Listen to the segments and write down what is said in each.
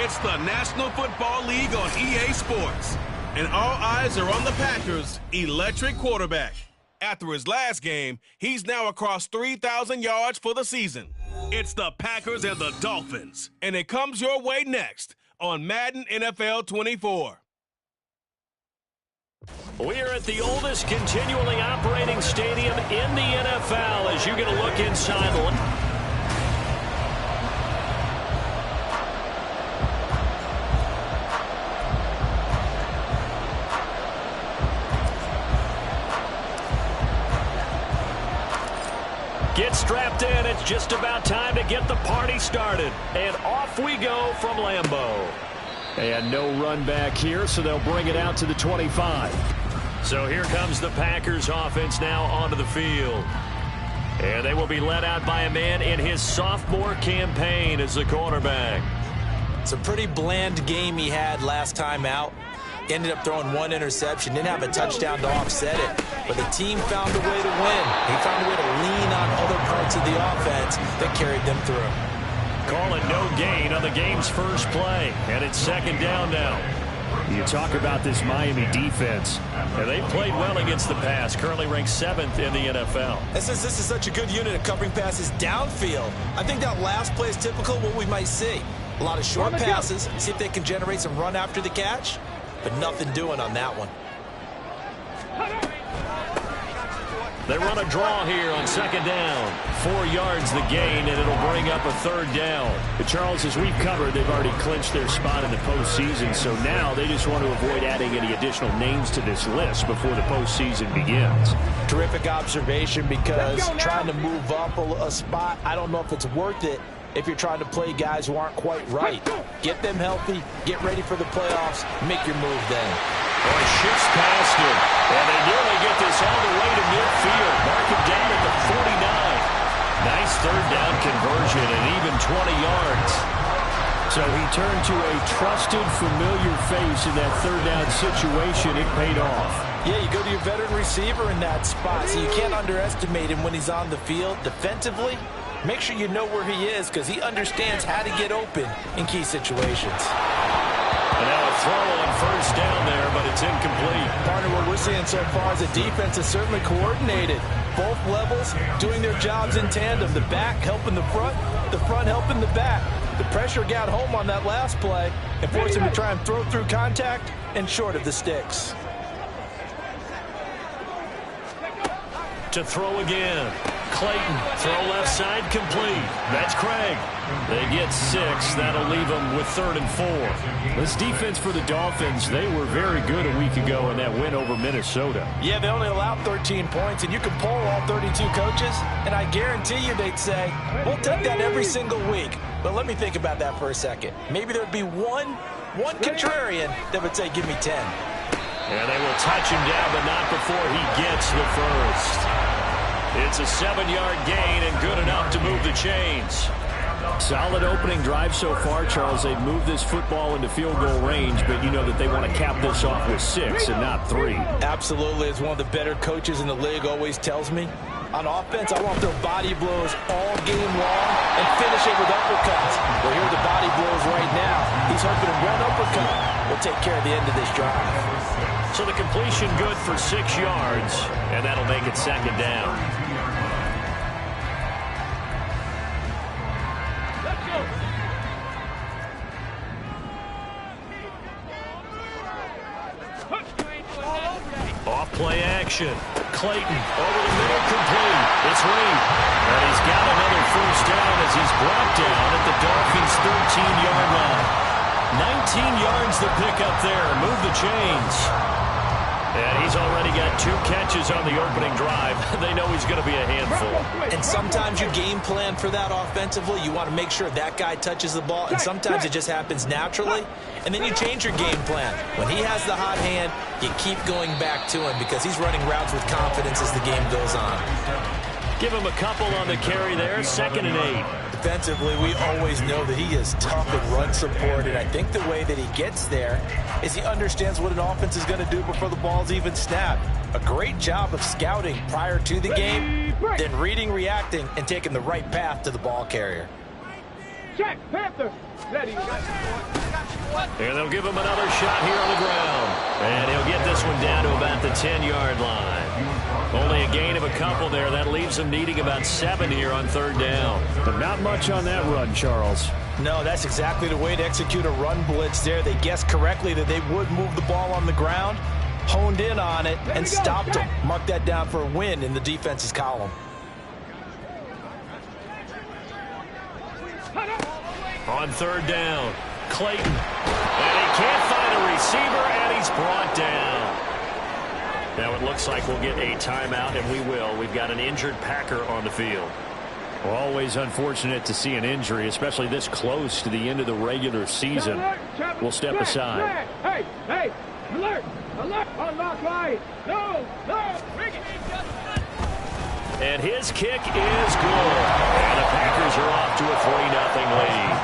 It's the National Football League on EA Sports. And all eyes are on the Packers' electric quarterback. After his last game, he's now across 3,000 yards for the season. It's the Packers and the Dolphins. And it comes your way next on Madden NFL 24. We are at the oldest continually operating stadium in the NFL as you get a look inside one. Get strapped in. It's just about time to get the party started. And off we go from Lambeau. And no run back here, so they'll bring it out to the 25. So here comes the Packers offense now onto the field. And they will be led out by a man in his sophomore campaign as the quarterback. It's a pretty bland game he had last time out. Ended up throwing one interception, didn't have a touchdown to offset it. But the team found a way to win. He found a way to lean on other parts of the offense that carried them through. Call it no gain on the game's first play. And it's second down now. You talk about this Miami defense. And they played well against the pass. Currently ranked 7th in the NFL. And since this is such a good unit of covering passes downfield, I think that last play is typical of what we might see. A lot of short passes. See if they can generate some run after the catch. But nothing doing on that one. They run a draw here on second down. 4 yards the gain, and it'll bring up a third down. But Charles, as we've covered, they've already clinched their spot in the postseason, so now they just want to avoid adding any additional names to this list before the postseason begins. Terrific observation, because trying to move up a spot, I don't know if it's worth it if you're trying to play guys who aren't quite right. Get them healthy, get ready for the playoffs, make your move then. Boy, shifts past him, and they nearly get this all the way to midfield. Mark it down at the 49. Nice third down conversion and even 20 yards. So he turned to a trusted, familiar face in that third down situation. It paid off. Yeah, you go to your veteran receiver in that spot, so you can't underestimate him when he's on the field defensively. Make sure you know where he is, because he understands how to get open in key situations. And now a throw on first down there, but it's incomplete. Partner, what we're seeing so far is the defense is certainly coordinated. Both levels doing their jobs in tandem. The back helping the front helping the back. The pressure got home on that last play and forced him to try and throw through contact and short of the sticks. To throw again. Clayton, throw left side, complete. That's Craig. They get 6. That'll leave them with 3rd and 4. This defense for the Dolphins, they were very good a week ago in that win over Minnesota. Yeah, they only allowed 13 points, and you can poll all 32 coaches, and I guarantee you they'd say, we'll take that every single week. But let me think about that for a second. Maybe there'd be one contrarian that would say, give me 10. And they will touch him down, but not before he gets the first. It's a 7-yard gain and good enough to move the chains. Solid opening drive so far, Charles. They've moved this football into field goal range, but you know that they want to cap this off with 6 and not 3. Absolutely. As one of the better coaches in the league always tells me, on offense, I want to throw body blows all game long and finish it with uppercuts. Well, here are the body blows right now. He's hoping one uppercut will take care of the end of this drive. So the completion good for 6 yards, and that'll make it second down. Off play action. Clayton over the middle, complete. It's Reed. And he's got another first down as he's brought down at the Dolphins' 13-yard line. 19 yards the pickup there. Move the chains. And he's already got 2 catches on the opening drive. They know he's going to be a handful. And sometimes you game plan for that offensively. You want to make sure that guy touches the ball. And sometimes it just happens naturally. And then you change your game plan. When he has the hot hand, you keep going back to him because he's running routes with confidence as the game goes on. Give him a couple on the carry there. 2nd and 8. Defensively, we always know that he is tough in run support, and I think the way that he gets there is he understands what an offense is going to do before the ball's even snapped. A great job of scouting prior to the game, then reading, reacting, and taking the right path to the ball carrier. Check, Panther. Ready. And they'll give him another shot here on the ground. And he'll get this one down to about the 10-yard line. Only a gain of a couple there. That leaves them needing about 7 here on 3rd down. But not much on that run, Charles. No, that's exactly the way to execute a run blitz there. They guessed correctly that they would move the ball on the ground, honed in on it, and stopped them. Mark that down for a win in the defense's column. On 3rd down, Clayton. And he can't find a receiver, and he's brought down. Now it looks like we'll get a timeout, and we will. We've got an injured Packer on the field. Well, always unfortunate to see an injury, especially this close to the end of the regular season. We'll step aside. Hey, hey, alert, alert, unlock line. No, bring it. And his kick is good. And the Packers are off to a 3-0 lead.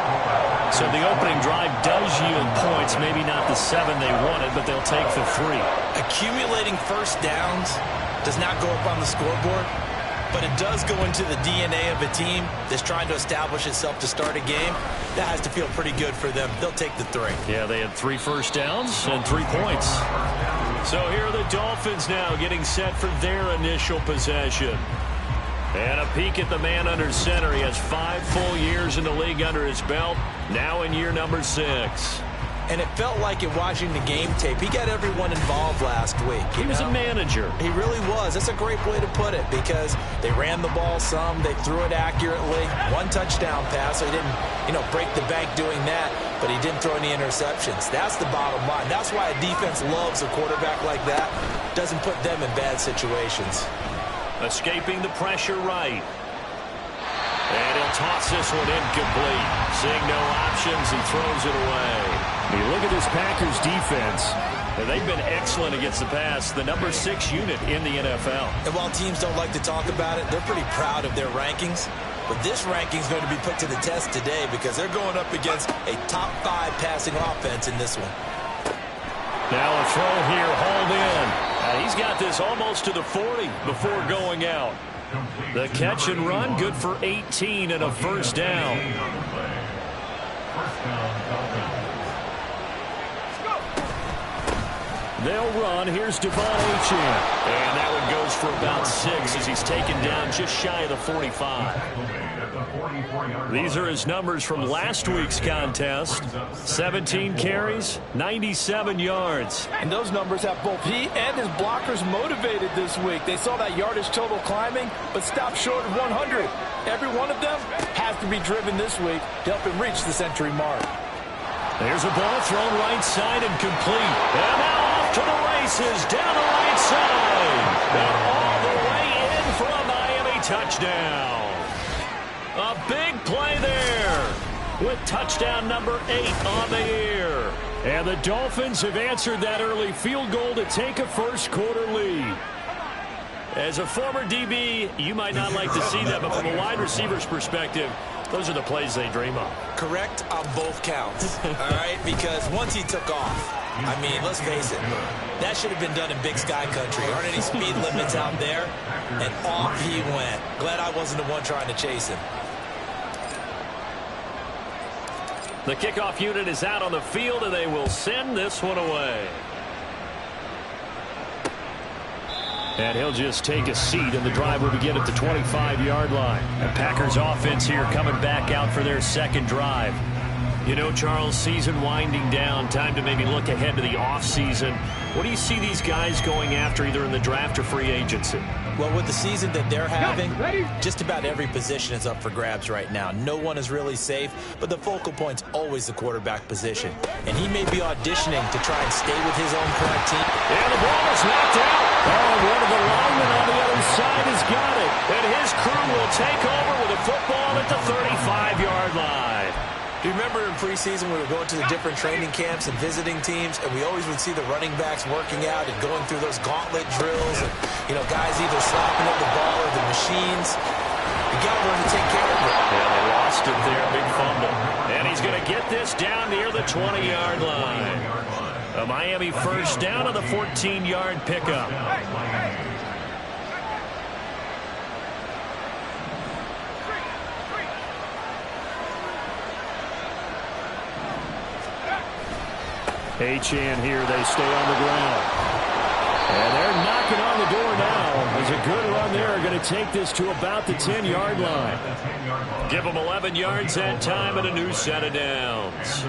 So the opening drive does yield points, maybe not the 7 they wanted, but they'll take the 3. Accumulating first downs does not go up on the scoreboard, but it does go into the DNA of a team that's trying to establish itself to start a game. That has to feel pretty good for them. They'll take the 3. Yeah, they had 3 first downs and 3 points. So here are the Dolphins now getting set for their initial possession. And a peek at the man under center. He has 5 full years in the league under his belt, now in year number 6. And it felt like in watching the game tape, he got everyone involved last week. He was a manager. He really was. That's a great way to put it, because they ran the ball some, they threw it accurately. 1 touchdown pass, so he didn't, break the bank doing that, but he didn't throw any interceptions. That's the bottom line. That's why a defense loves a quarterback like that. Doesn't put them in bad situations. Escaping the pressure right. And he'll toss this one incomplete. Seeing no options, he throws it away. You look at this Packers defense. And they've been excellent against the pass. The number 6 unit in the NFL. And while teams don't like to talk about it, they're pretty proud of their rankings. But this ranking is going to be put to the test today, because they're going up against a top 5 passing offense in this one. Now a throw here, hauled in. He's got this almost to the 40 before going out. The catch and run, good for 18 and a first down. They'll run. Here's Devon Achane. And that one goes for about 6 as he's taken down just shy of the 45. These are his numbers from last week's contest. 17 carries, 97 yards. And those numbers have both he and his blockers motivated this week. They saw that yardage total climbing, but stopped short of 100. Every one of them has to be driven this week to help him reach the century mark. There's a ball thrown right side and complete. And now off to the races down the right side. And all the way in for a Miami touchdown. A big play there with touchdown number 8 on the year. And the Dolphins have answered that early field goal to take a first quarter lead. As a former DB, you might not like to see that, but from a wide receiver's perspective, those are the plays they dream of. Correct on both counts, all right? Because once he took off, I mean, let's face it, that should have been done in Big Sky Country. Aren't any speed limits out there? And off he went. Glad I wasn't the one trying to chase him. The kickoff unit is out on the field, and they will send this one away. And he'll just take a seat, and the drive will begin at the 25-yard line. And Packers offense here coming back out for their second drive. You know, Charles, season winding down, time to maybe look ahead to the offseason. What do you see these guys going after either in the draft or free agency? Well, with the season that they're having, just about every position is up for grabs right now. No one is really safe, but the focal point's always the quarterback position. And he may be auditioning to try and stay with his own current team. And the ball is knocked out. Oh, one of the linemen on the other side has got it. And his crew will take over with a football at the 35-yard line. Do you remember in preseason we were going to the different training camps and visiting teams, and we always would see the running backs working out and going through those gauntlet drills, and, guys either slapping up the ball or the machines. You got to learn to take care of it. Yeah, they lost it there, big fumble. And he's going to get this down near the 20-yard line. A Miami first down on the 14-yard pickup. H-in here. They stay on the ground. And they're knocking on the door now. There's a good run there. Going to take this to about the 10-yard line. Give them 11 yards that time and a new set of downs.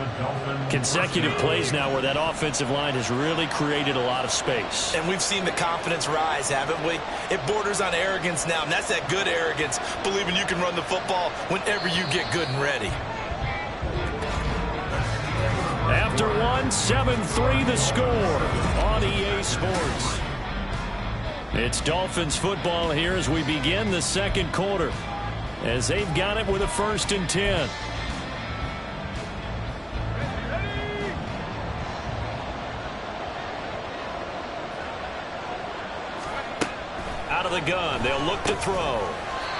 Consecutive plays now where that offensive line has really created a lot of space. And we've seen the confidence rise, haven't we? It borders on arrogance now, and that's that good arrogance, believing you can run the football whenever you get good and ready. After one, 7-3 the score on EA Sports. It's Dolphins football here as we begin the second quarter, as they've got it with a 1st and 10. Out of the gun, they'll look to throw.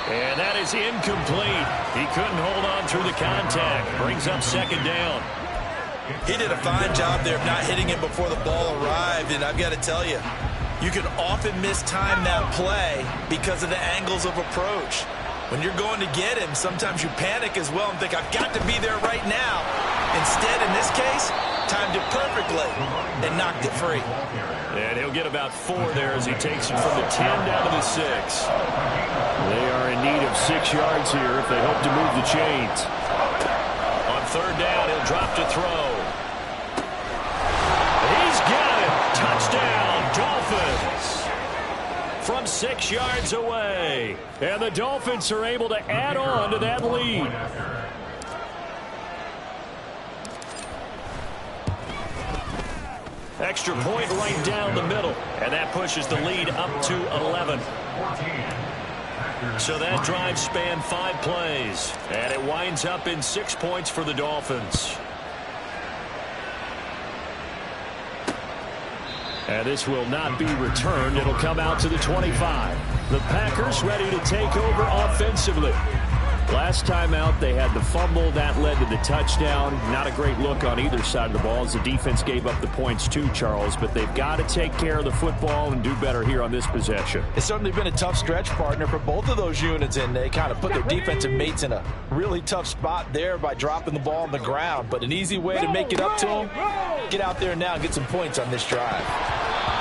And that is incomplete. He couldn't hold on through the contact. Brings up 2nd down. He did a fine job there of not hitting him before the ball arrived, and I've got to tell you, you can often mistime that play because of the angles of approach. When you're going to get him, sometimes you panic as well and think, I've got to be there right now. Instead, in this case, timed it perfectly and knocked it free. And he'll get about 4 there as he takes it from the 10 down to the 6. They are in need of 6 yards here if they hope to move the chains. On 3rd down, he'll drop to throw. He's got it. Touchdown, Dolphins. From 6 yards away. And the Dolphins are able to add on to that lead. Extra point right down the middle. And that pushes the lead up to 11. So that drive spanned 5 plays. And it winds up in 6 points for the Dolphins. And this will not be returned. It'll come out to the 25. The Packers ready to take over offensively. Last time out, they had the fumble. That led to the touchdown. Not a great look on either side of the ball as the defense gave up the points too, Charles. But they've got to take care of the football and do better here on this possession. It's certainly been a tough stretch, partner, for both of those units, and they kind of put their defensive mates in a really tough spot there by dropping the ball on the ground. But an easy way to make it up to them, get out there now and get some points on this drive.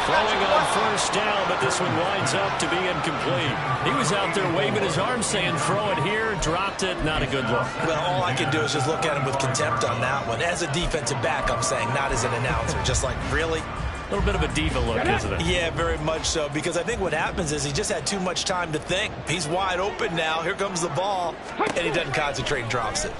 Throwing on 1st down, but this one winds up to be incomplete. He was out there waving his arm saying, throw it here, dropped it, not a good look. Well, all I can do is just look at him with contempt on that one. As a defensive back, I'm saying, not as an announcer. Just like, really? A little bit of a diva look, isn't it? Yeah, very much so, because I think what happens is he just had too much time to think. He's wide open now. Here comes the ball, and he doesn't concentrate and drops it.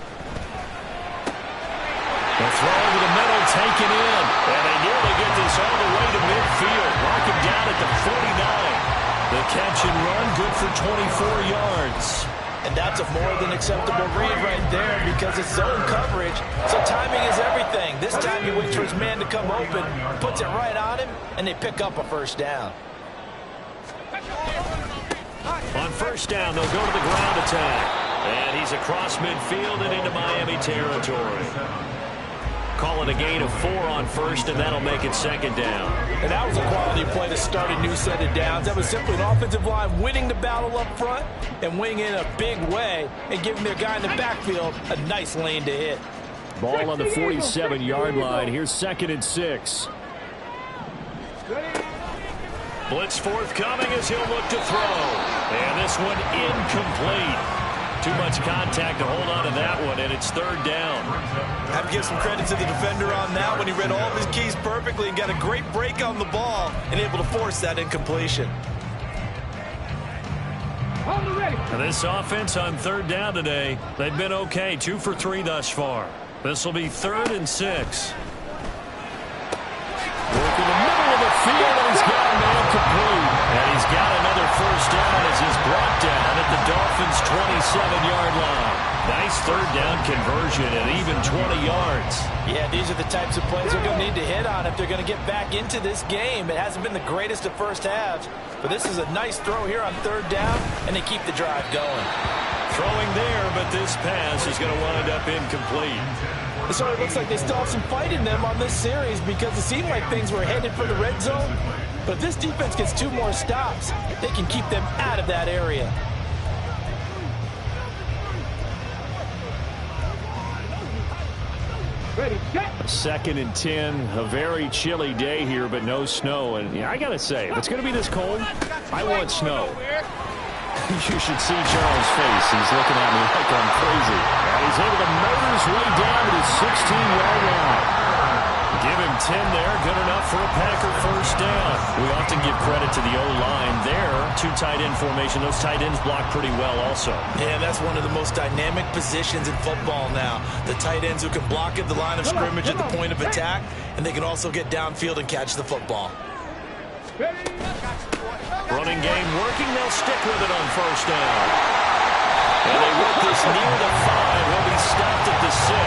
The throw over the middle, taken in. And they nearly get this all the way to midfield. Lock him down at the 49. The catch and run, good for 24 yards. And that's a more than acceptable read right there because it's zone coverage. So timing is everything. This time he waits for his man to come open, puts it right on him, and they pick up a 1st down. On 1st down, they'll go to the ground attack. And he's across midfield and into Miami territory. Call it a gain of 4 on 1st, and that'll make it 2nd down. And that was a quality play to start a new set of downs. That was simply an offensive line winning the battle up front and winning in a big way and giving their guy in the backfield a nice lane to hit. Ball on the 47-yard line. Here's 2nd and 6. Blitz forthcoming as he'll look to throw. And this one incomplete. Too much contact to hold on to that one, and it's 3rd down. I have to give some credit to the defender on that one. He read all of his keys perfectly and got a great break on the ball and able to force that incompletion. And this offense on 3rd down today, they've been okay. 2 for 3 thus far. This will be 3rd and 6. Work in the middle of the field, and he's got a man complete. And he's got another 1st down as he's brought down at the Dolphins' 27-yard line. Nice 3rd down conversion at even 20 yards. Yeah, these are the types of plays they're going to need to hit on if they're going to get back into this game. It hasn't been the greatest of first halves, but this is a nice throw here on 3rd down, and they keep the drive going. Throwing there, but this pass is going to wind up incomplete. So it looks like they still have some fight in them on this series because it seemed like things were headed for the red zone. But if this defense gets 2 more stops, they can keep them out of that area. 2nd and 10. A very chilly day here, but no snow. And I got to say, if it's going to be this cold, I want snow. You should see Charles' face. He's looking at me like I'm crazy. And he's able to motor his way down to the 16-yard line. Give him 10 there. Good enough for a Packer first down. We often give credit to the O-line there. 2 tight end formation. Those tight ends block pretty well also. Yeah, that's one of the most dynamic positions in football now. The tight ends who can block at the line of scrimmage at the point of attack, and they can also get downfield and catch the football. Running game working. They'll stick with it on first down. And they work this near the 5. He'll be stopped at the 6.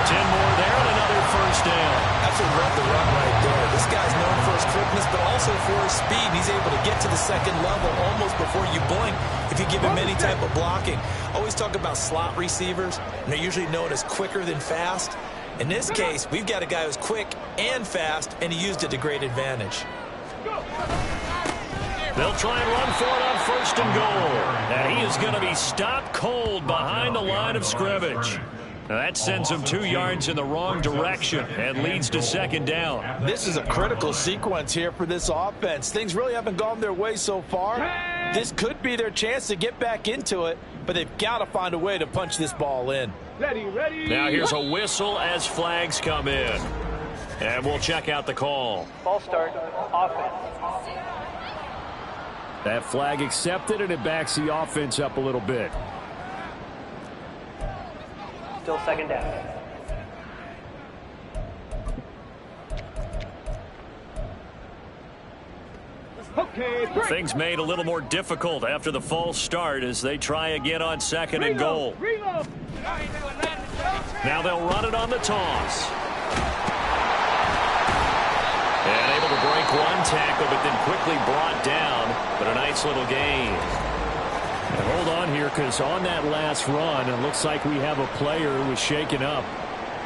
10 more there and another first down. That's what read the run right there. This guy's known for his quickness, but also for his speed. He's able to get to the second level almost before you blink if you give him any type of blocking. Always talk about slot receivers, and they're usually known as quicker than fast. In this case, we've got a guy who's quick and fast, and he used it to great advantage. They'll try and run for it on first and goal. And he is going to be stopped cold behind the line of scrimmage. Now that sends him 2 yards in the wrong direction and leads to second down. This is a critical sequence here for this offense. Things really haven't gone their way so far. This could be their chance to get back into it, but they've got to find a way to punch this ball in. Ready. Now here's a whistle as flags come in. And we'll check out the call. Ball start, offense. That flag accepted, and it backs the offense up a little bit. Still second down. Okay, Things made a little more difficult after the false start as they try again on second and goal. Reload. Now they'll run it on the toss. And able to break one tackle, but then quickly brought down. But a nice little gain. And hold on here, because on that last run, it looks like we have a player who was shaken up.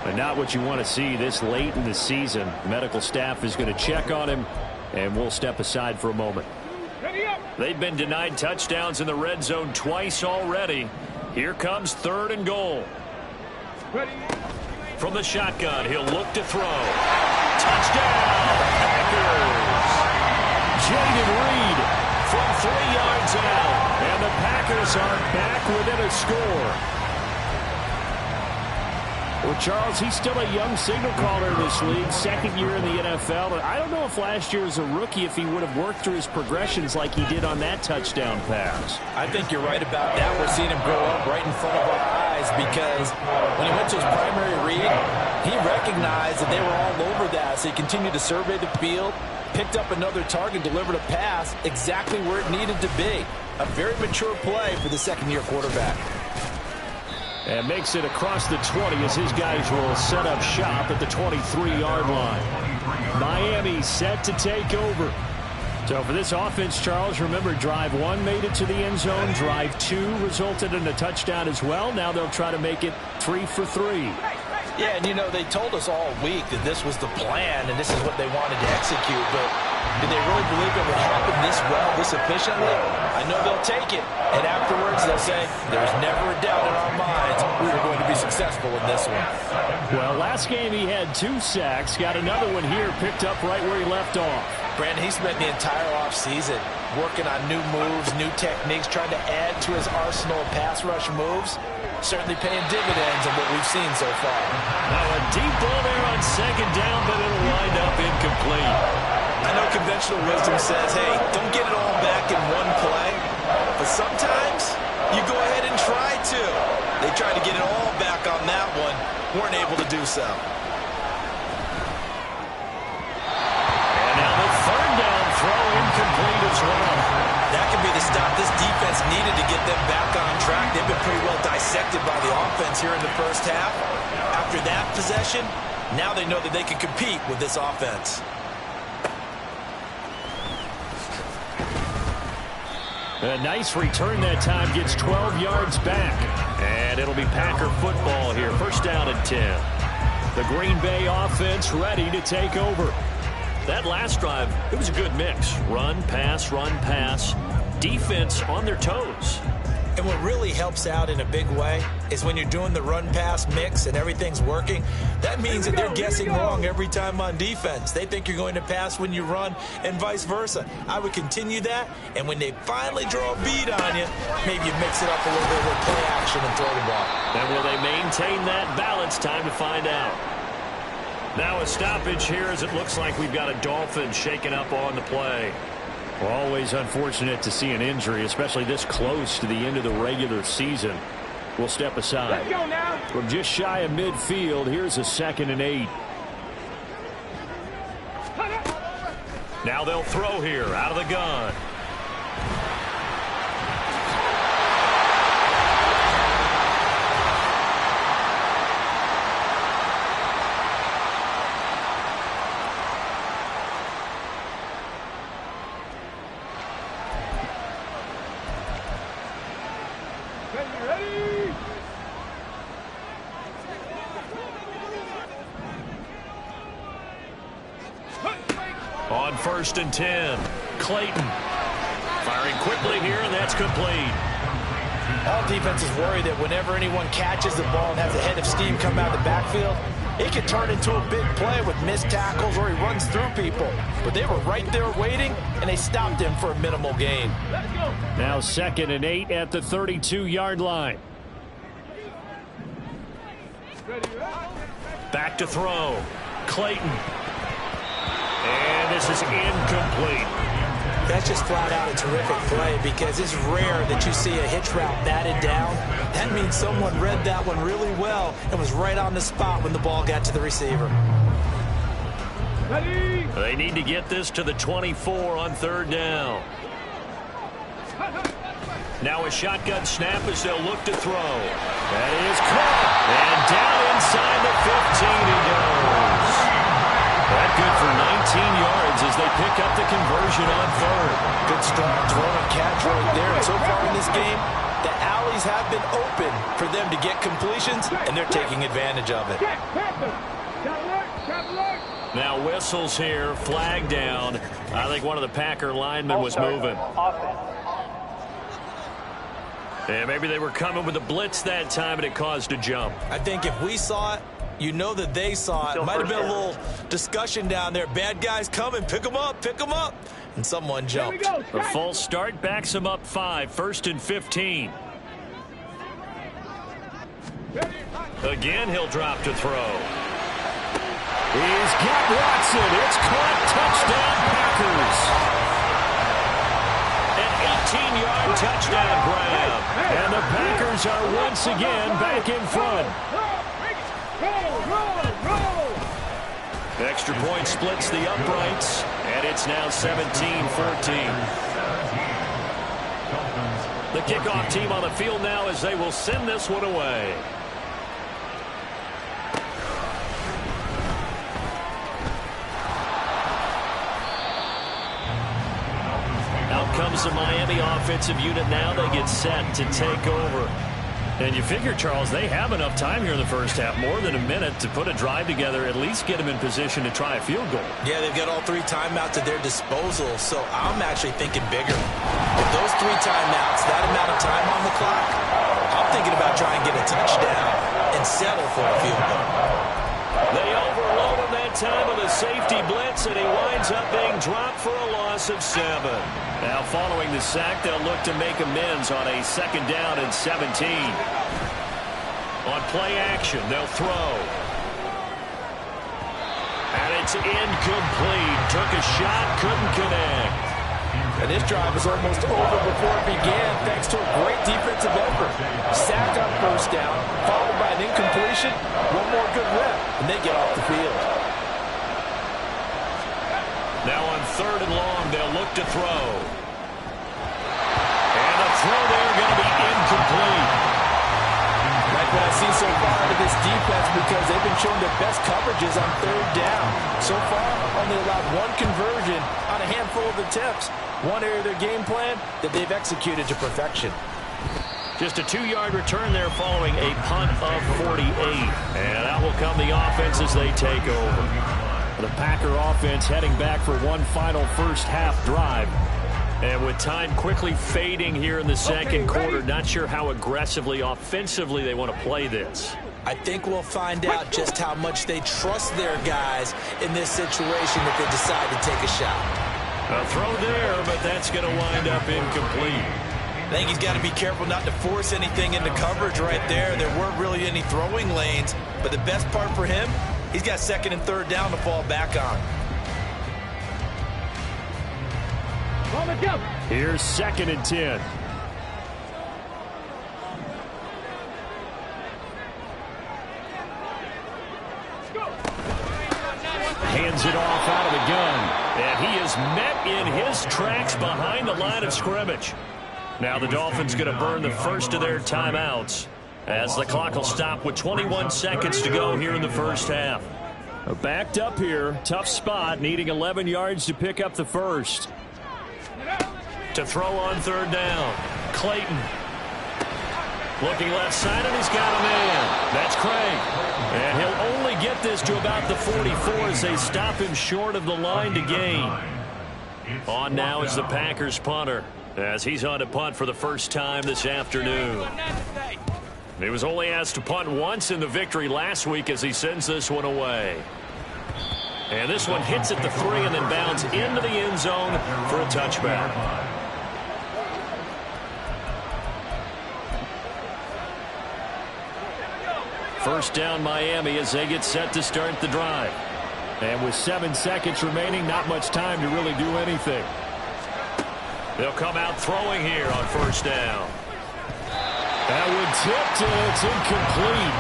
But not what you want to see this late in the season. Medical staff is going to check on him, and we'll step aside for a moment. They've been denied touchdowns in the red zone twice already. Here comes third and goal. From the shotgun, he'll look to throw. Touchdown, Packers! Jaden Reed from 3 yards out. And the Packers are back within a score. Well, Charles, he's still a young signal caller in this league, 2nd year in the NFL. But I don't know if last year as a rookie, if he would have worked through his progressions like he did on that touchdown pass. I think you're right about that. We're seeing him grow up right in front of our eyes because when he went to his primary read, he recognized that they were all over that. So he continued to survey the field, picked up another target, delivered a pass exactly where it needed to be. A very mature play for the second-year quarterback. And makes it across the 20 as his guys will set up shop at the 23-yard line. Miami set to take over. So for this offense, Charles, remember, drive 1 made it to the end zone. Drive 2 resulted in a touchdown as well. Now they'll try to make it 3 for 3. Yeah, and you know, they told us all week that this was the plan and this is what they wanted to execute, but did they really believe it would happen this well, this efficiently? I know they'll take it, and afterwards they'll say, there's never a doubt in our minds we were going to be successful in this one. Well, last game he had 2 sacks, got another one here, picked up right where he left off. Brandon, he spent the entire offseason working on new moves, new techniques, trying to add to his arsenal of pass rush moves. Certainly paying dividends on what we've seen so far. Now a deep ball there on second down, but it'll wind up incomplete. I know conventional wisdom says, hey, don't get it all back in one play. But sometimes you go ahead and try to. They tried to get it all back on that one. Weren't able to do so. And now the third down throw incomplete as well. That could be the stop this defense needed to get them back on track. They've been pretty well dissected by the offense here in the first half. After that possession, now they know that they can compete with this offense. A nice return that time, gets 12 yards back. And it'll be Packer football here. First down and 10. The Green Bay offense ready to take over. That last drive, it was a good mix. Run, pass, defense on their toes. And what really helps out in a big way is when you're doing the run-pass mix and everything's working, that means that they're guessing wrong every time on defense. They think you're going to pass when you run and vice versa. I would continue that, and when they finally draw a bead on you, maybe you mix it up a little bit with play action and throw the ball. And will they maintain that balance? Time to find out. Now a stoppage here as it looks like we've got a Dolphin shaking up on the play. Well, always unfortunate to see an injury, especially this close to the end of the regular season. We'll step aside. Let's go now. From just shy of midfield, here's a 2nd and 8. Now they'll throw here out of the gun. Ready? On 1st and 10, Clayton firing quickly here, and that's complete. All defenses worry that whenever anyone catches the ball and has a head of steam come out of the backfield, it can turn into a big play with missed tackles or he runs through people. But they were right there waiting, and they stopped him for a minimal gain. Let's go. Now 2nd and 8 at the 32-yard line. Ready? Back to throw. Clayton. And this is incomplete. That's just flat out a terrific play because it's rare that you see a hitch route batted down. That means someone read that one really well and was right on the spot when the ball got to the receiver. Ready? They need to get this to the 24 on 3rd down. Now a shotgun snap as they'll look to throw. That is caught. And down inside the 15 he goes. That good for 19 yards as they pick up the conversion on 3rd. Good strong throw and catch right there. And so far in this game, the alleys have been open for them to get completions, and they're taking advantage of it. Now whistles here, flag down. I think one of the Packer linemen was moving. And maybe they were coming with a blitz that time, and it caused a jump. I think if we saw it, you know that they saw it. Might have been a little discussion down there. Bad guys coming. Pick them up. Pick them up. And someone jumped. A false start backs him up 5. 1st and 15. Again, he'll drop to throw. He's got Watson. It's caught. Touchdown, Packers. An 18-yard touchdown grab. And the Packers are once again back in front. Extra point splits the uprights, and it's now 17-14. The kickoff team on the field now as they will send this one away. Out comes the Miami offensive unit now. They get set to take over. And you figure, Charles, they have enough time here in the first half, more than a minute, to put a drive together, at least get them in position to try a field goal. Yeah, they've got all 3 timeouts at their disposal, so I'm actually thinking bigger. With those 3 timeouts, that amount of time on the clock, I'm thinking about trying to get a touchdown and settle for a field goal. They overload him that time with a safety blitz, and he winds up being dropped for a loss of 7. Now, following the sack, they'll look to make amends on a 2nd down and 17. On play action, they'll throw. And it's incomplete. Took a shot, couldn't connect. And this drive was almost over before it began, thanks to a great defensive effort. Sack on 1st down, followed by an incompletion, one more good rep, and they get off the field. Now on 3rd and long, they'll look to throw. And the throw there going to be incomplete. Like what I've seen so far out of this defense, because they've been showing their best coverages on 3rd down. So far, only allowed 1 conversion on a handful of attempts. One area of their game plan that they've executed to perfection. Just a 2-yard return there following a punt of 48. And out will come the offense as they take over. The Packer offense heading back for one final first half drive. And with time quickly fading here in the second quarter, not sure how aggressively, offensively they want to play this. I think we'll find out just how much they trust their guys in this situation if they decide to take a shot. A throw there, but that's going to wind up incomplete. I think he's got to be careful not to force anything into coverage right there. There weren't really any throwing lanes, but the best part for him, he's got second and third down to fall back on. Here's 2nd and 10. Hands it off out of the gun. And he is met in his tracks behind the line of scrimmage. Now the Dolphins going to burn the first of their timeouts as the clock will stop with 21 seconds to go here in the first half. Backed up here. Tough spot. Needing 11 yards to pick up the first. To throw on third down. Clayton. Looking left side, and he's got a man. That's Craig. And he'll only get this to about the 44 as they stop him short of the line to gain. On now is the Packers punter as he's on to punt for the first time this afternoon. He was only asked to punt once in the victory last week as he sends this one away. And this one hits at the 3 and then bounds into the end zone for a touchback. First down Miami as they get set to start the drive. And with 7 seconds remaining, not much time to really do anything. They'll come out throwing here on first down. That one tipped, and it's incomplete.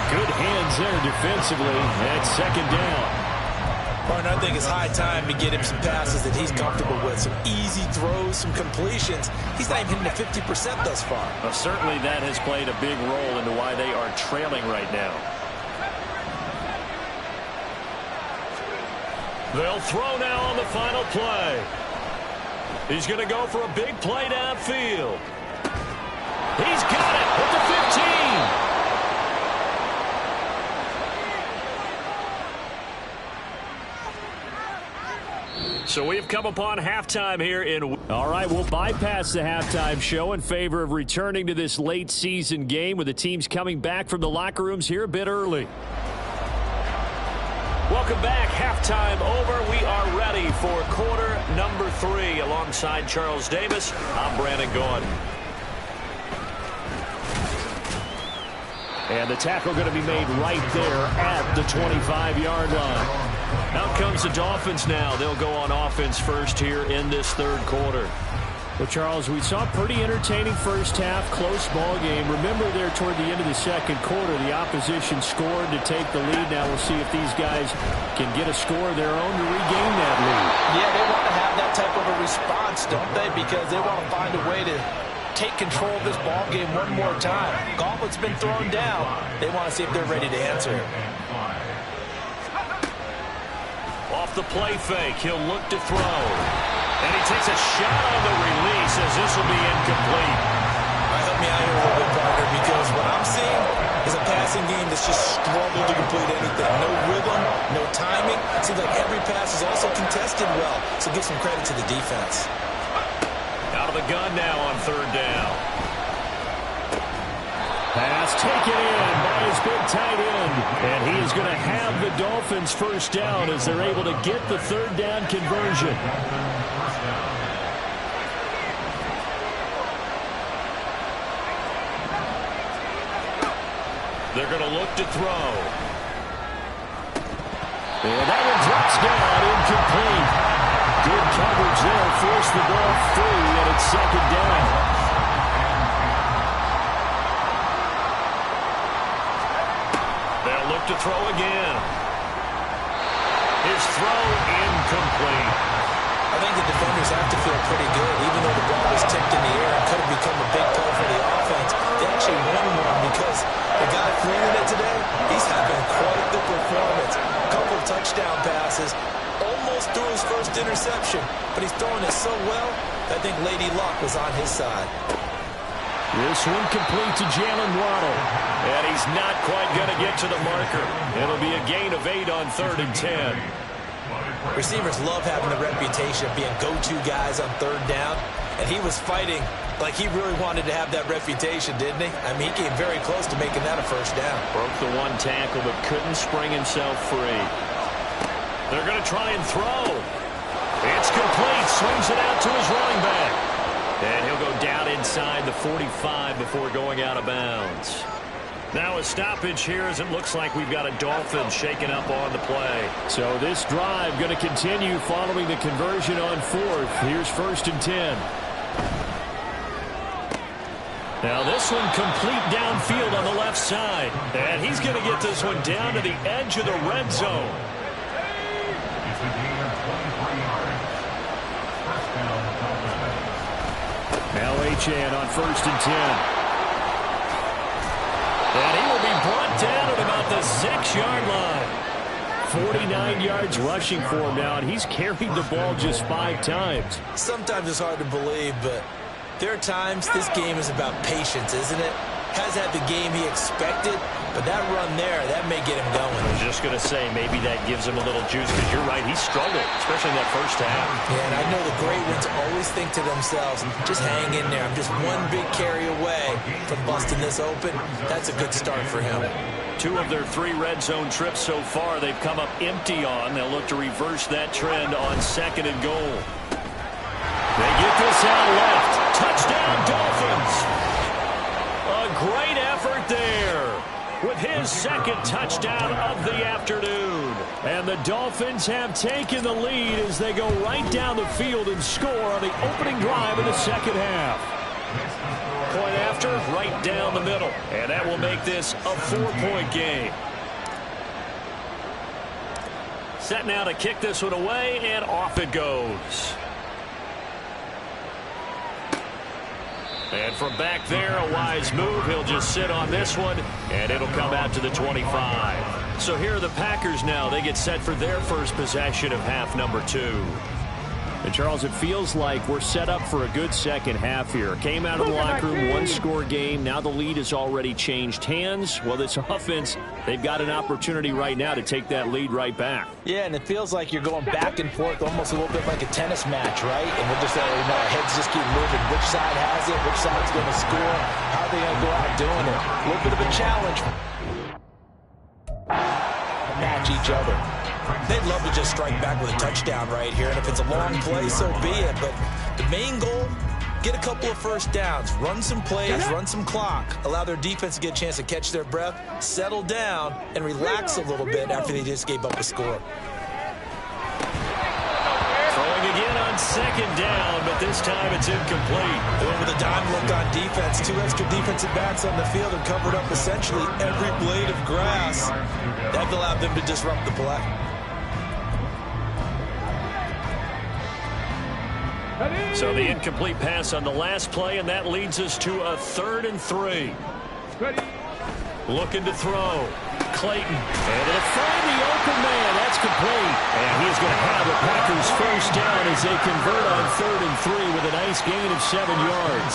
Good hands there defensively. That's second down. Partner, I think it's high time to get him some passes that he's comfortable with. Some easy throws, some completions. He's not even hitting the 50% thus far. Well, certainly that has played a big role into why they are trailing right now. They'll throw now on the final play. He's going to go for a big play downfield. He's got it at the 15. So we've come upon halftime here in... All right, we'll bypass the halftime show in favor of returning to this late season game with the teams coming back from the locker rooms here a bit early. Welcome back. Halftime over. We are ready for quarter number 3 alongside Charles Davis. I'm Brandon Gordon. And the tackle going to be made right there at the 25-yard line. Out comes the Dolphins now. They'll go on offense first here in this third quarter. Well, Charles, we saw a pretty entertaining first half, close ball game. Remember there toward the end of the second quarter, the opposition scored to take the lead. Now we'll see if these guys can get a score of their own to regain that lead. Yeah, they want to have that type of a response, don't they? Because they want to find a way to take control of this ball game one more time. Gauntlet's been thrown down. They want to see if they're ready to answer it. Off the play fake, he'll look to throw. And he takes a shot on the release as this will be incomplete. Help me out here a little bit, partner, because what I'm seeing is a passing game that's just struggled to complete anything. No rhythm, no timing. Seems like every pass is also contested well. So give some credit to the defense. Out of the gun now on third down. Pass taken in by his big tight end. And he is going to have the Dolphins first down as they're able to get the third down conversion. They're going to look to throw. And that one drops down, incomplete. Good coverage there, forced the ball free, and it's second down. They'll look to throw again. His throw incomplete. I think the defenders have to feel pretty good, even though the ball was tipped in the air and could have become a big play for the offense. They actually won one because the guy fielding it today, he's having quite the performance. A couple touchdown passes, almost threw his first interception, but he's throwing it so well that I think Lady Luck was on his side. This one complete to Jalen Waddle. And he's not quite going to get to the marker. It'll be a gain of 8 on 3rd and 10. Receivers love having the reputation of being go-to guys on third down, and he was fighting like he really wanted to have that reputation, didn't he? I mean, he came very close to making that a first down. Broke the one tackle, but couldn't spring himself free. They're going to try and throw. It's complete. Swings it out to his running back. And he'll go down inside the 45 before going out of bounds. Now a stoppage here as it looks like we've got a Dolphin shaking up on the play. So this drive going to continue following the conversion on fourth. Here's 1st and 10. Now this one complete downfield on the left side. And he's going to get this one down to the edge of the red zone. Now Achane on 1st and 10. And he will be brought down at about the 6-yard line. 49 yards rushing for him now, and he's carried the ball just 5 times. Sometimes it's hard to believe, but there are times this game is about patience, isn't it? Has had the game he expected, but that run there, that may get him going. I was just going to say, maybe that gives him a little juice, because you're right, he struggled, especially in that first half. Yeah, and I know the great ones always think to themselves, just hang in there. I'm just one big carry away from busting this open. That's a good start for him. 2 of their 3 red zone trips so far, they've come up empty on. They'll look to reverse that trend on 2nd and goal. They get this out left. Touchdown, Dolphins! A great effort there with his 2nd touchdown of the afternoon. And the Dolphins have taken the lead as they go right down the field and score on the opening drive of the second half. Point after, right down the middle. And that will make this a 4-point game. Set now to kick this one away, and off it goes. And from back there, a wise move. He'll just sit on this one, and it'll come out to the 25. So here are the Packers now. They get set for their first possession of half number 2. And Charles, it feels like we're set up for a good second half here. Came out of the locker room, 1-score game. Now the lead has already changed hands. Well, this offense, they've got an opportunity right now to take that lead right back. Yeah, and it feels like you're going back and forth almost a little bit like a tennis match, right? And we're just letting our heads just keep moving. Which side has it? Which side's going to score? How are they going to go out doing it? A little bit of a challenge. Match each other. They'd love to just strike back with a touchdown right here, and if it's a long play, so be it. But the main goal, get a couple of first downs, run some plays, run some clock, allow their defense to get a chance to catch their breath, settle down, and relax a little bit after they just gave up a score. Throwing again on 2nd down, but this time it's incomplete. They went with a dime look on defense. 2 extra defensive backs on the field and covered up essentially every blade of grass. That allowed them to disrupt the play. So the incomplete pass on the last play, and that leads us to a 3rd and 3. Looking to throw. Clayton. And it'll find the open man. That's complete. And he's going to have the Packers first down as they convert on 3rd and 3 with a nice gain of 7 yards.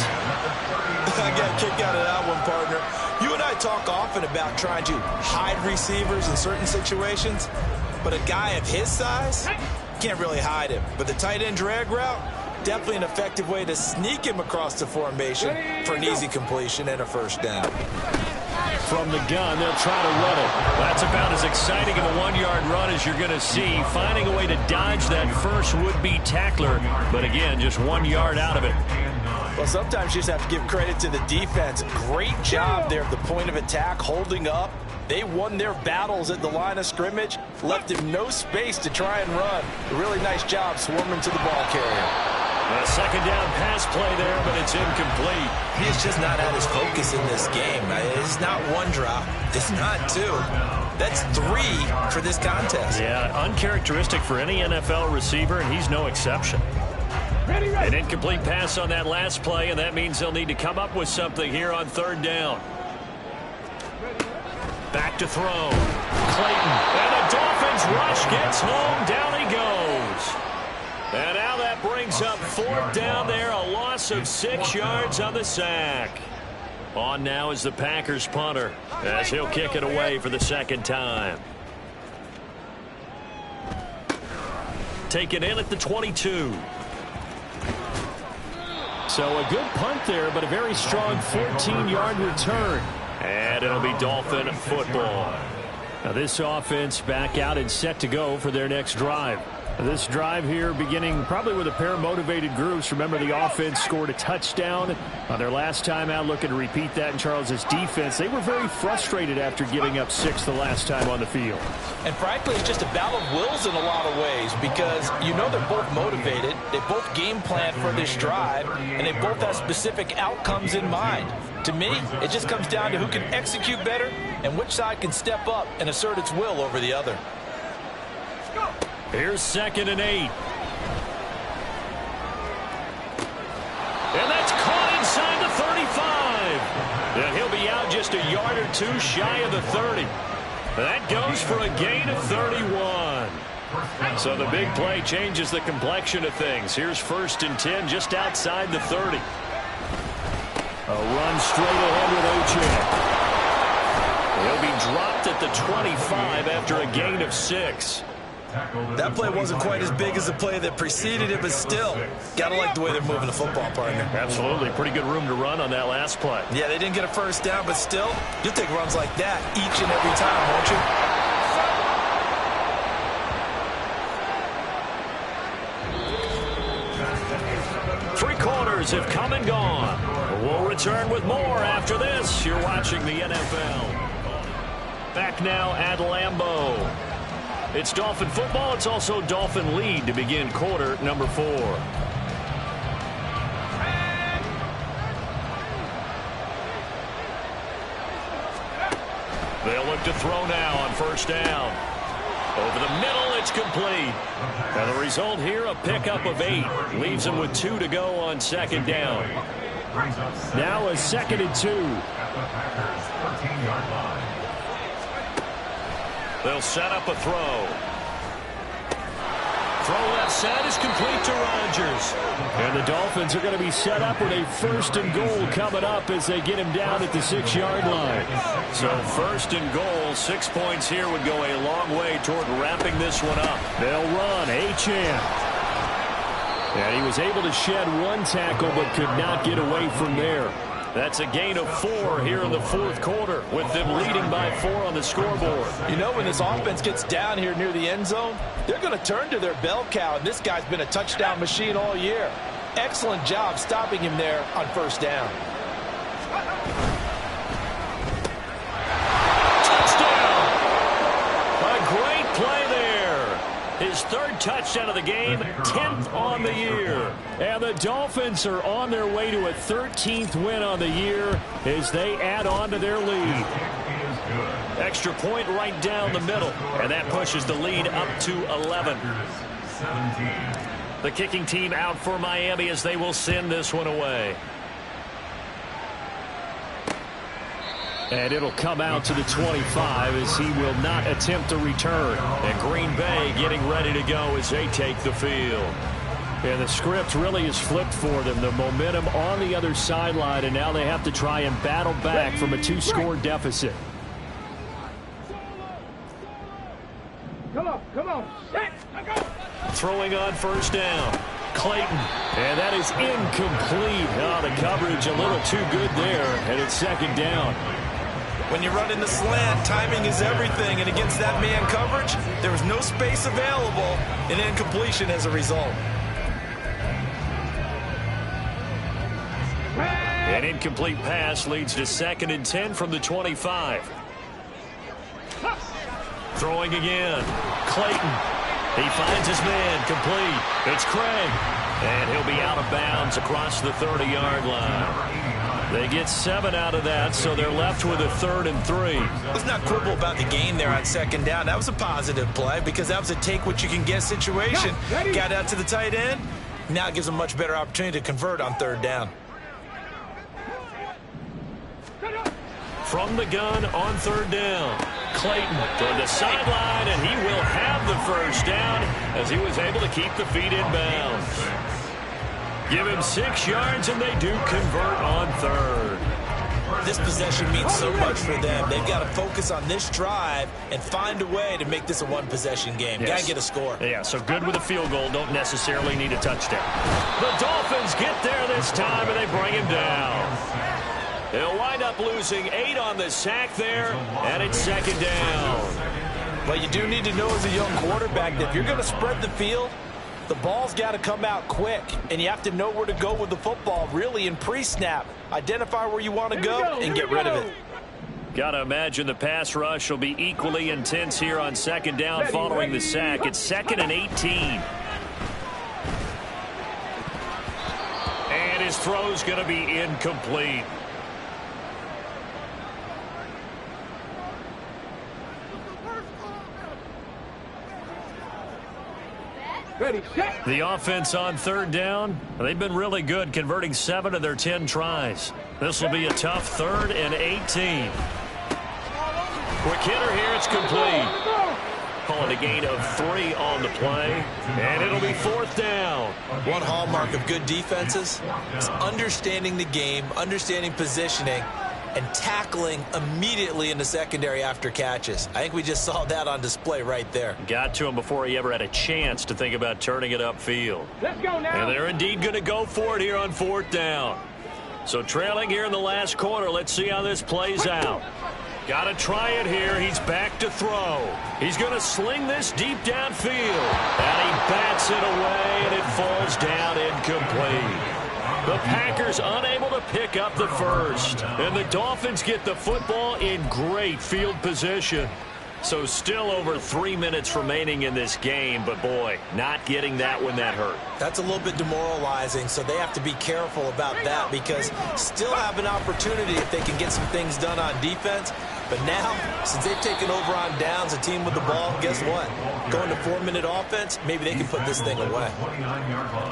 I got a kick out of that one, partner. You and I talk often about trying to hide receivers in certain situations, but a guy of his size can't really hide him. But the tight end drag route, definitely an effective way to sneak him across the formation for an easy completion and a first down. From the gun, they'll try to run it. That's about as exciting of a 1-yard run as you're going to see. Finding a way to dodge that first would-be tackler, but again, just 1 yard out of it. Well, sometimes you just have to give credit to the defense. Great job there at the point of attack, holding up. They won their battles at the line of scrimmage, left him no space to try and run. A really nice job swarming to the ball carrier. A 2nd down pass play there, but it's incomplete. He has just not had his focus in this game. It's not 1 drop. It's not 2. That's 3 for this contest. Yeah, uncharacteristic for any NFL receiver, and he's no exception. An incomplete pass on that last play, and that means they'll need to come up with something here on 3rd down. Back to throw. Clayton. And the Dolphins rush gets home. Down he goes. And now that brings up 4th down there. A loss of 6 yards on the sack. On now is the Packers punter as he'll kick it away for the 2nd time. taken in at the 22. So a good punt there, but a very strong 14-yard return. And it'll be Dolphin football. Now this offense back out and set to go for their next drive. This drive here beginning probably with a pair of motivated groups. Remember, the offense scored a touchdown on their last time out, looking to repeat that in Charles's defense. They were very frustrated after giving up 6 the last time on the field. And frankly, it's just a battle of wills in a lot of ways because you know they're both motivated. They both game plan for this drive, and they both have specific outcomes in mind. To me, it just comes down to who can execute better and which side can step up and assert its will over the other. Let's go. Here's 2nd and 8. And that's caught inside the 35. And he'll be out just a yard or two shy of the 30. That goes for a gain of 31. So the big play changes the complexion of things. Here's 1st and 10 just outside the 30. A run straight ahead with Ochan. He'll be dropped at the 25 after a gain of 6. That play wasn't quite as big as the play that preceded it, but still, gotta like the way they're moving the football, partner. Absolutely. Pretty good room to run on that last play. Yeah, they didn't get a first down, but still, you'll take runs like that each and every time, won't you? 3 quarters have come and gone. We'll return with more after this. You're watching the NFL. Back now at Lambeau. It's Dolphin football. It's also Dolphin lead to begin quarter number 4. They'll look to throw now on 1st down. Over the middle, it's complete. And the result here, a pickup of 8. Leaves them with 2 to go on 2nd down. Now a 2nd and 2. They'll set up a throw. Throw left side is complete to Rodgers. And the Dolphins are going to be set up with a 1st and goal coming up as they get him down at the 6-yard line. So 1st and goal, 6 points here would go a long way toward wrapping this one up. They'll run. Achane. And he was able to shed 1 tackle but could not get away from there. That's a gain of 4 here in the 4th quarter, with them leading by 4 on the scoreboard. You know, when this offense gets down here near the end zone, they're going to turn to their bell cow, and this guy's been a touchdown machine all year. Excellent job stopping him there on 1st down. Touchdown! A great play there. His 3rd touchdown of the game, 10th on the year. And the Dolphins are on their way to a 13th win on the year as they add on to their lead. Extra point right down the middle, and that pushes the lead up to 11. The kicking team out for Miami as they will send this one away. And it'll come out to the 25 as he will not attempt a return. And Green Bay getting ready to go as they take the field. And the script really is flipped for them. The momentum on the other sideline, and now they have to try and battle back from a 2-score deficit. Come on. Set. Go. Throwing on 1st down. Clayton. And that is incomplete. Oh, the coverage a little too good there, and it's 2nd down. When you run in the slant, timing is everything, and against that man coverage, there was no space available, and incompletion as a result. An incomplete pass leads to 2nd and 10 from the 25. Throwing again. Clayton. He finds his man. Complete. It's Craig. And he'll be out of bounds across the 30-yard line. They get 7 out of that, so they're left with a 3rd and 3. Let's not quibble about the gain there on 2nd down. That was a positive play because that was a take-what-you-can-get situation. Got out to the tight end. Now it gives them a much better opportunity to convert on 3rd down. From the gun on 3rd down. Clayton toward the sideline, and he will have the 1st down as he was able to keep the feet in bounds. Give him 6 yards, and they do convert on 3rd. This possession means so much for them. They've got to focus on this drive and find a way to make this a one-possession game. Yes. Got to get a score. Yeah, so good with a field goal. Don't necessarily need a touchdown. The Dolphins get there this time, and they bring him down. They'll wind up losing 8 on the sack there, and it's second down. But you do need to know as a young quarterback that if you're going to spread the field, the ball's got to come out quick, and you have to know where to go with the football, really, in pre-snap. Identify where you want to go and get rid of it. Got to imagine the pass rush will be equally intense here on second down following the sack. It's 2nd and 18. And his throw's going to be incomplete. Ready, set. The offense on third down, they've been really good, converting 7 of their 10 tries. This will be a tough 3rd and 18. Quick hitter here, it's complete. Calling a gain of 3 on the play, and it'll be 4th down. One hallmark of good defenses is understanding the game, understanding positioning, and tackling immediately in the secondary after catches. I think we just saw that on display right there. Got to him before he ever had a chance to think about turning it upfield. Let's go now. And they're indeed going to go for it here on 4th down. So trailing here in the last quarter, let's see how this plays out. Got to try it here. He's back to throw. He's going to sling this deep downfield. And he bats it away, and it falls down incomplete. The Packers unable to pick up the first. And the Dolphins get the football in great field position. So still over 3 minutes remaining in this game. But, boy, not getting that when that hurt. That's a little bit demoralizing, so they have to be careful about that because still have an opportunity if they can get some things done on defense. But now, since they've taken over on downs, a team with the ball, guess what? Going to 4-minute offense, maybe they can put this thing away.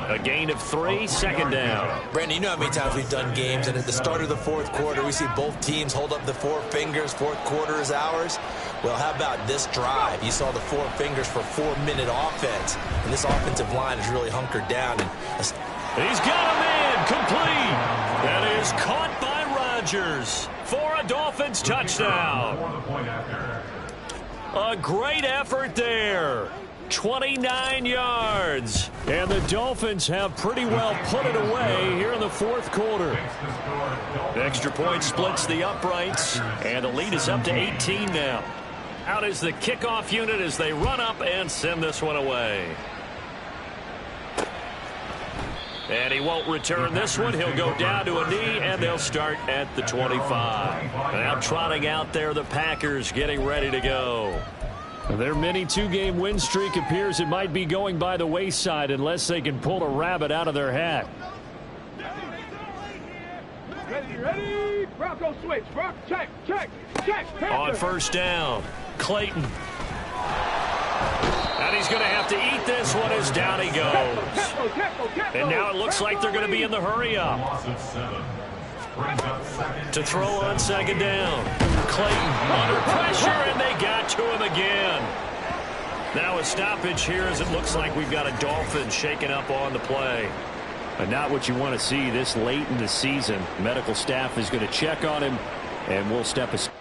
A gain of 3, second down. Brandon, you know how many times we've done games, and at the start of the 4th quarter, we see both teams hold up the 4 fingers, 4th quarter is ours. Well, how about this drive? You saw the 4 fingers for 4-minute offense, and this offensive line is really hunkered down. And he's got a man complete. That is caught by Rodgers for a Dolphins touchdown. A great effort there. 29 yards. And the Dolphins have pretty well put it away here in the 4th quarter. Extra point splits the uprights, and the lead is up to 18 now. Out is the kickoff unit as they run up and send this one away. And he won't return this one. He'll go down to a knee, and they'll start at the 25. Now trotting out there, the Packers getting ready to go. Their mini 2-game win streak appears it might be going by the wayside unless they can pull a rabbit out of their hat. Ready. Bronco switch. Bronco check. On first down, Clayton. And he's going to have to eat this one as down he goes. And now it looks like they're going to be in the hurry-up. To throw on second down. Clayton under pressure, and they got to him again. Now a stoppage here as it looks like we've got a Dolphin shaking up on the play. But not what you want to see this late in the season. Medical staff is going to check on him, and we'll step aside.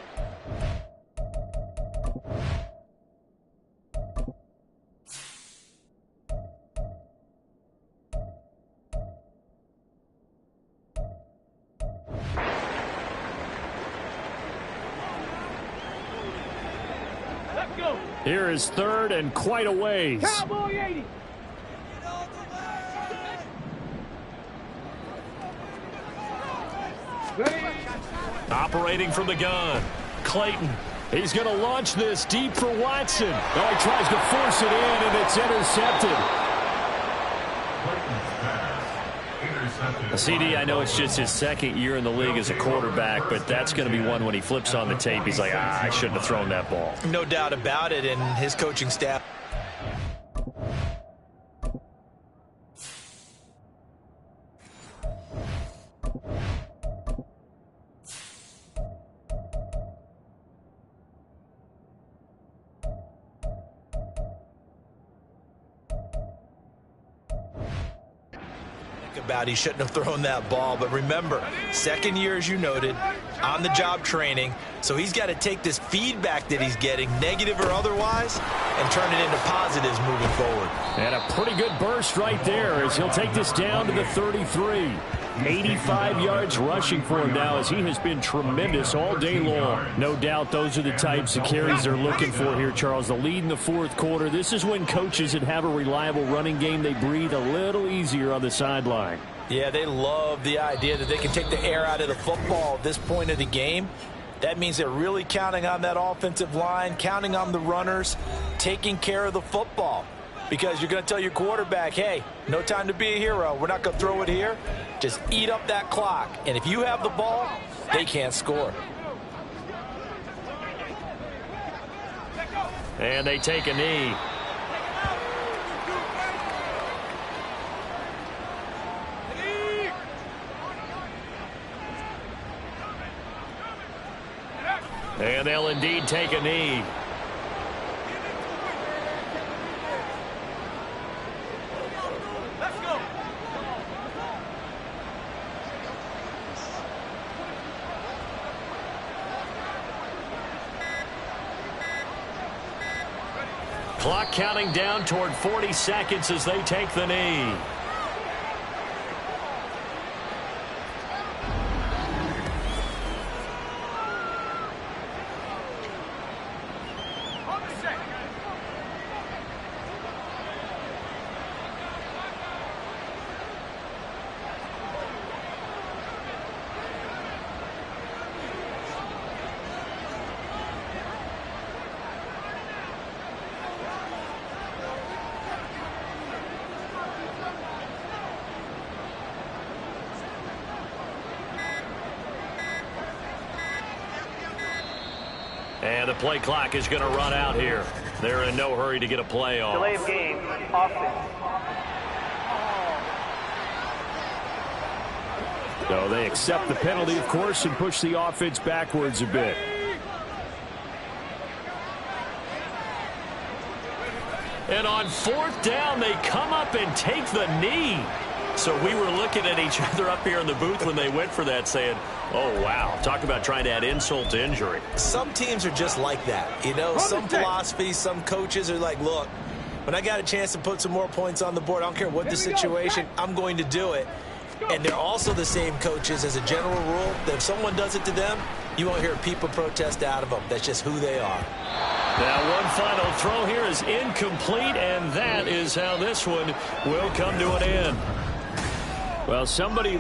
Here is 3rd and quite a ways. Cowboy 80. Ready. Operating from the gun. Clayton. He's going to launch this deep for Watson. Oh, he tries to force it in, and it's intercepted. CD, I know it's just his 2nd year in the league as a quarterback, but that's going to be one when he flips on the tape. He's like, I shouldn't have thrown that ball. no doubt about it, and his coaching staff. About he shouldn't have thrown that ball, but remember, second year, as you noted, on-the-job training, so he's got to take this feedback that he's getting, negative or otherwise, and turn it into positives moving forward. And a pretty good burst right there as he'll take this down to the 33. 85 yards rushing for him now as he has been tremendous all day long. No doubt those are the types of carries they're looking for here, Charles. The lead in the fourth quarter. This is when coaches that have a reliable running game, they breathe a little easier on the sideline. Yeah, they love the idea that they can take the air out of the football at this point of the game. That means they're really counting on that offensive line, counting on the runners, taking care of the football. Because you're going to tell your quarterback, hey, no time to be a hero. We're not going to throw it here. Just eat up that clock. And if you have the ball, they can't score. And they take a knee. And they'll indeed take a knee. Clock counting down toward 40 seconds as they take the knee. And the play clock is going to run out here. They're in no hurry to get a play off. Delay of game, offense. So they accept the penalty, of course, and push the offense backwards a bit. And on fourth down, they come up and take the knee. So we were looking at each other up here in the booth when they went for that saying, oh, wow, talk about trying to add insult to injury. Some teams are just like that. You know, some philosophies, some coaches are like, look, when I got a chance to put some more points on the board, I don't care what the situation, I'm going to do it. And they're also the same coaches as a general rule that if someone does it to them, you won't hear people protest out of them. That's just who they are. Now one final throw here is incomplete, and that is how this one will come to an end. Well, somebody